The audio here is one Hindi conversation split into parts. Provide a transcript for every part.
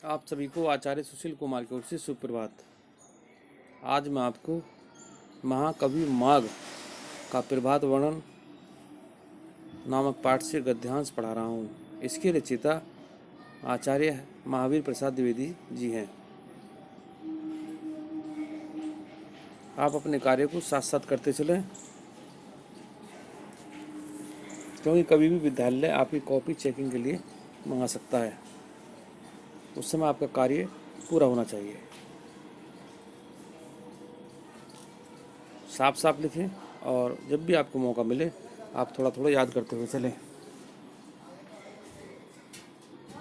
आप सभी को आचार्य सुशील कुमार की ओर से सुप्रभात। आज मैं आपको महाकवि माघ का प्रभात वर्णन नामक पाठ से गद्यांश पढ़ा रहा हूँ। इसके रचयिता आचार्य महावीर प्रसाद द्विवेदी जी हैं। आप अपने कार्य को साथ साथ करते चलें, क्योंकि कभी भी विद्यालय आपकी कॉपी चेकिंग के लिए मंगा सकता है। उस समय आपका कार्य पूरा होना चाहिए। साफ साफ लिखें और जब भी आपको मौका मिले आप थोड़ा थोड़ा याद करते हुए चलें।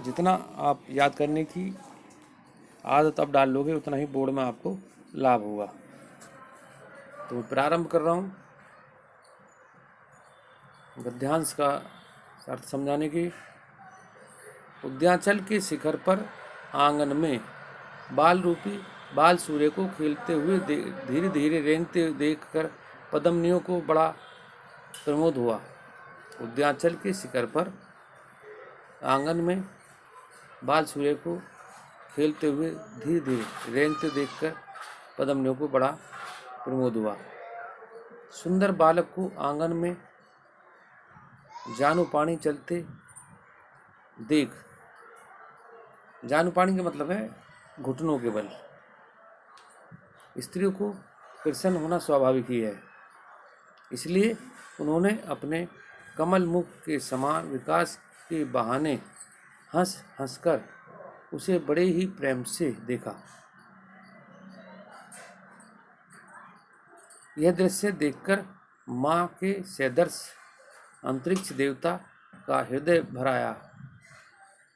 जितना आप याद करने की आदत आप डाल लोगे उतना ही बोर्ड में आपको लाभ होगा। तो मैं प्रारंभ कर रहा हूँ गद्यांश का अर्थ समझाने की। उद्याचल के शिखर पर आंगन में बाल रूपी बाल सूर्य को खेलते हुए धीरे धीरे रेंगते देखकर पद्मनियों को बड़ा प्रमोद हुआ। उद्याचल के शिखर पर आंगन में बाल सूर्य को खेलते हुए धीरे धीरे रेंगते देखकर पद्मनियों को बड़ा प्रमोद हुआ। सुंदर बालक को आंगन में जानू पानी चलते देख, जानू पानी का मतलब है घुटनों के बल। स्त्रियों को प्रसन्न होना स्वाभाविक ही है, इसलिए उन्होंने अपने कमल मुख के समान विकास के बहाने हंस हंसकर उसे बड़े ही प्रेम से देखा। यह दृश्य देखकर माँ के सदृश अंतरिक्ष देवता का हृदय भर आया।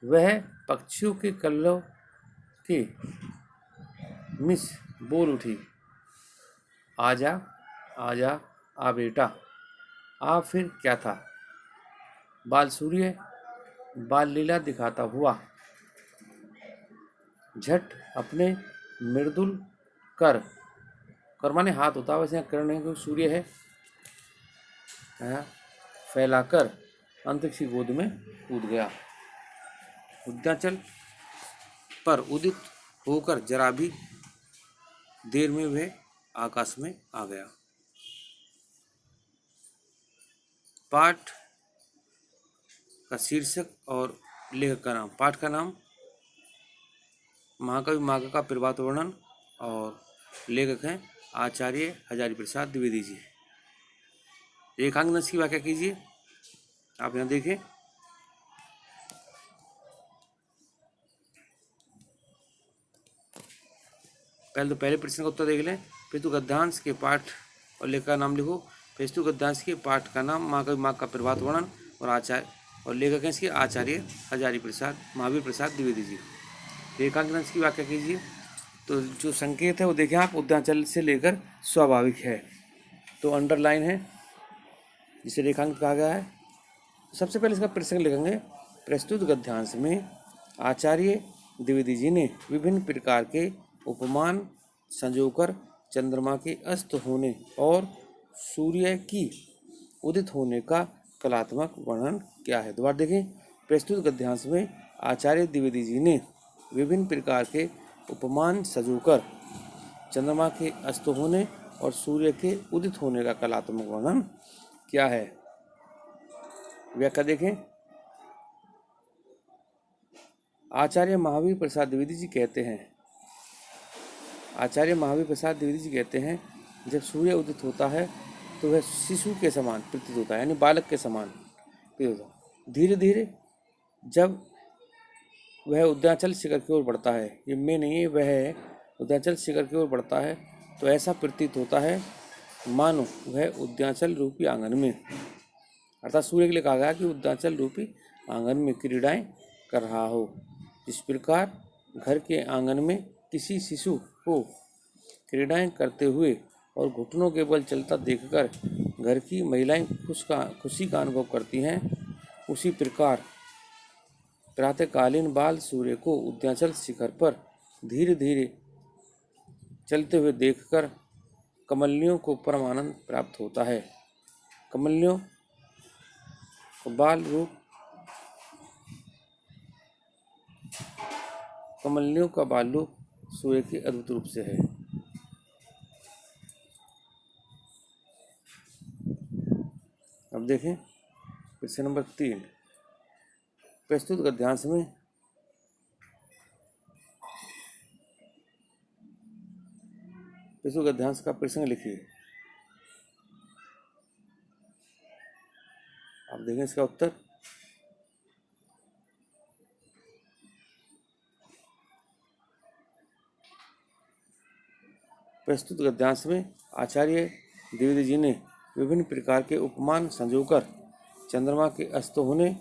वह पक्षियों के कल्लों के मिस बोल उठी, आजा आजा आ बेटा। आ फिर क्या था। बाल सूर्य बाल लीला दिखाता हुआ झट अपने मृदुल कर माने हाथ होता है, वैसे यहाँ करने को सूर्य है, फैलाकर अंतरिक्ष की गोद में कूद गया। उद्याचल पर उदित होकर जरा भी देर में वह आकाश में आ गया। पाठ का शीर्षक और लेखक का नाम। पाठ का नाम महाकवि माघ का प्रभात वर्णन और लेखक हैं आचार्य हजारी प्रसाद द्विवेदी जी। रेखांकन की व्याख्या कीजिए। आप यहाँ देखें, पहले प्रश्न का उत्तर देख लें, फिर तो गद्यांश के पाठ और लेखक का नाम लिखो। फिर तो गद्यांश के पाठ का नाम महाकवि माघ का प्रभात वर्णन और आचार्य और लेखक हैं इसके आचार्य हजारी प्रसाद महावीर प्रसाद द्विवेदी जी। रेखांकन की व्याख्या कीजिए। तो जो संकेत है वो देखें आप, उद्याचल से लेकर स्वाभाविक है, तो अंडरलाइन है जिसे रेखांकन कहा गया है। सबसे पहले इसका प्रसंग लिखेंगे। प्रस्तुत गद्यांश में आचार्य द्विवेदी जी ने विभिन्न प्रकार के उपमान संजोकर चंद्रमा के अस्त होने और सूर्य की उदित होने का कलात्मक वर्णन किया है। दोबारा देखें, प्रस्तुत गद्यांश में आचार्य द्विवेदी जी ने विभिन्न प्रकार के उपमान सजोकर चंद्रमा के अस्त होने और सूर्य के उदित होने का कलात्मक वर्णन किया है। व्याख्या देखें। आचार्य महावीर प्रसाद द्विवेदी जी कहते हैं, आचार्य महावीर प्रसाद द्विवेदी जी कहते हैं, जब सूर्य उदित होता है तो वह शिशु के समान प्रतीत होता है, यानी बालक के समान प्रतीत होता है। धीरे धीरे जब वह उद्याचल शिखर की ओर बढ़ता है, ये मैं नहीं है, वह है, उद्याचल शिखर की ओर बढ़ता है तो ऐसा प्रतीत होता है मानो वह उद्याचल रूपी आंगन में, अर्थात सूर्य के लिए कहा गया कि उद्याचल रूपी आंगन में क्रीड़ाएं कर रहा हो। जिस प्रकार घर के आंगन में किसी शिशु को क्रीड़ाएं करते हुए और घुटनों के बल चलता देखकर घर की महिलाएं खुशी का अनुभव करती हैं, उसी प्रकार प्रातःकालीन बाल सूर्य को उद्याचल शिखर पर धीरे धीरे चलते हुए देखकर कमलिनियों को परम आनंद प्राप्त होता है। कमलिनियों को बाल रूप कमलियों का बाल सूर्य के अद्भुत रूप से है। अब देखें प्रश्न नंबर 3, प्रस्तुत गद्यांश में का प्रसंग लिखिए। आप देखें इसका उत्तर। प्रस्तुत गद्यांश में आचार्य द्विवेदी जी ने विभिन्न प्रकार के उपमान संजोकर चंद्रमा के अस्त होने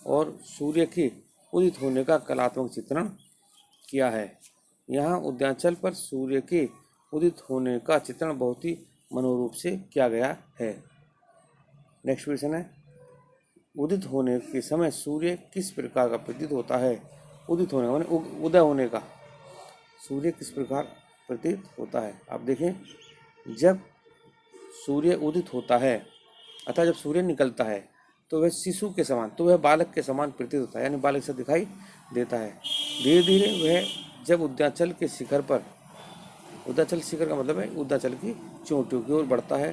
और सूर्य के उदित होने का कलात्मक चित्रण किया है। यहाँ उद्यांचल पर सूर्य के उदित होने का चित्रण बहुत ही मनोरूप से किया गया है। नेक्स्ट क्वेश्चन है, उदित होने के समय सूर्य किस प्रकार का प्रतीत होता है? उदित होने का माने उदय होने का सूर्य किस प्रकार प्रतीत होता है? आप देखें, जब सूर्य उदित होता है अर्थात जब सूर्य निकलता है तो वह शिशु के समान, तो वह बालक के समान प्रतीत होता है, यानी बालक से दिखाई देता है। धीरे धीरे वह जब उद्यांचल के शिखर पर, उद्यांचल शिखर का मतलब है उद्यांचल की चोटियों की ओर बढ़ता है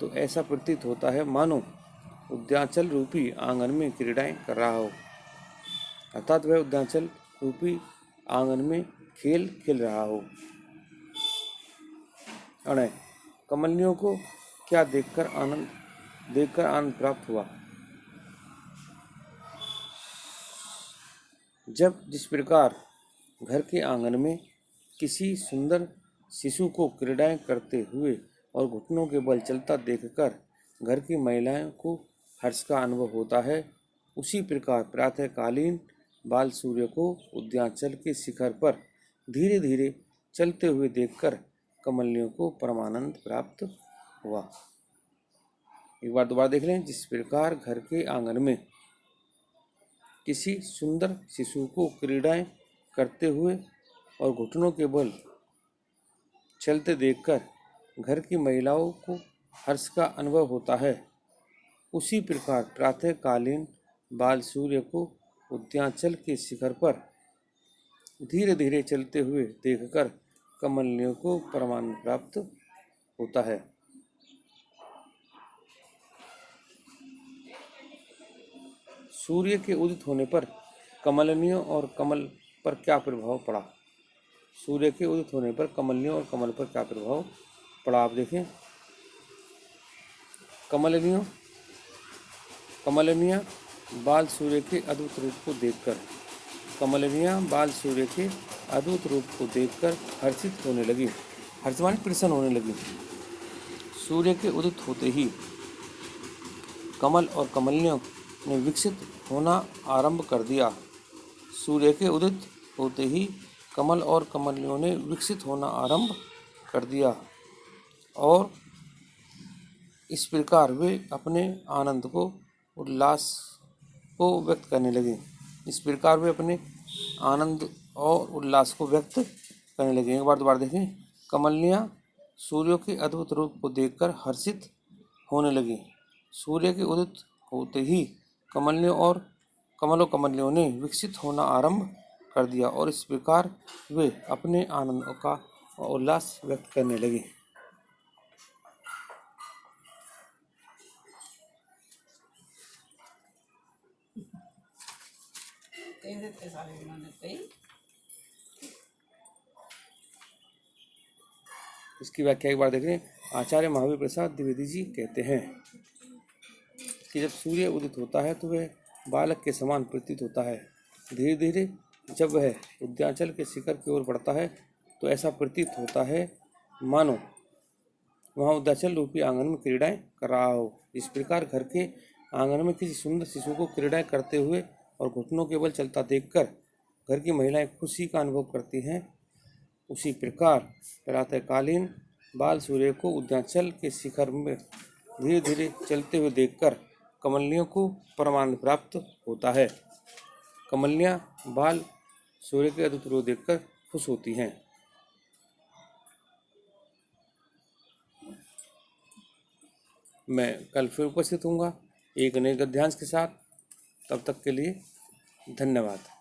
तो ऐसा प्रतीत होता है मानो उद्यांचल रूपी आंगन में क्रीड़ाएं कर रहा हो, अर्थात वह उद्यांचल रूपी आंगन में खेल खेल रहा हो। अणय, कमलियों को क्या देखकर आनंद प्राप्त हुआ? जब जिस प्रकार घर के आंगन में किसी सुंदर शिशु को क्रीड़ाएं करते हुए और घुटनों के बल चलता देखकर घर की महिलाओं को हर्ष का अनुभव होता है, उसी प्रकार प्रातःकालीन बाल सूर्य को उद्यांचल के शिखर पर धीरे धीरे चलते हुए देखकर कमलियों को परमानंद प्राप्त हुआ। एक बार दोबारा देख लें। जिस प्रकार घर के आंगन में किसी सुंदर शिशु को क्रीड़ाएं करते हुए और घुटनों के बल चलते देखकर घर की महिलाओं को हर्ष का अनुभव होता है, उसी प्रकार प्रातःकालीन बाल सूर्य को उद्यांचल के शिखर पर धीरे धीरे चलते हुए देखकर कमलियों को परमानंद प्राप्त होता है। सूर्य के उदित होने पर कमलियों और कमल पर क्या प्रभाव पड़ा? सूर्य के उदित होने पर कमलियों और कमल पर क्या प्रभाव पड़ा? आप देखें, कमलियाँ बाल सूर्य के अद्भुत रूप को देखकर, कमलियाँ बाल सूर्य के अद्भुत रूप को देखकर हर्षित होने लगी, हर्षवान प्रसन्न होने लगी। सूर्य के उदित होते ही कमल और कमलियों ने विकसित होना आरंभ कर दिया। सूर्य के उदित होते ही कमल और कमलियों ने विकसित होना आरंभ कर दिया और इस प्रकार वे अपने आनंद को, उल्लास को व्यक्त करने लगे। इस प्रकार वे अपने आनंद और उल्लास को व्यक्त करने लगे। एक बार दोबारा देखें। कमलियाँ सूर्य के अद्भुत रूप को देखकर हर्षित होने लगी। सूर्य के उदित होते ही कमलियों ने विकसित होना आरंभ कर दिया और इस प्रकार वे अपने आनंद का उल्लास व्यक्त करने लगे। इसकी व्याख्या एक बार देख लें। आचार्य महावीर प्रसाद द्विवेदी जी कहते हैं कि जब सूर्य उदित होता है तो वह बालक के समान प्रतीत होता है। धीरे धीरे जब वह उद्यांचल के शिखर की ओर बढ़ता है तो ऐसा प्रतीत होता है मानो वहाँ उद्यांचल रूपी आंगन में क्रीड़ाएं कर रहा हो। इस प्रकार घर के आंगन में किसी सुंदर शिशु को क्रीड़ाएं करते हुए और घुटनों के बल चलता देखकर घर की महिलाएं खुशी का अनुभव करती हैं, उसी प्रकार प्रातःकालीन बाल सूर्य को उद्यांचल के शिखर में धीरे धीरे चलते हुए देखकर कमलियों को परमानंद प्राप्त होता है। कमलियाँ बाल सूर्य के अद्भुत रूप देखकर खुश होती हैं। मैं कल फिर उपस्थित हूँगा एक नए गद्यांश के साथ। तब तक के लिए धन्यवाद।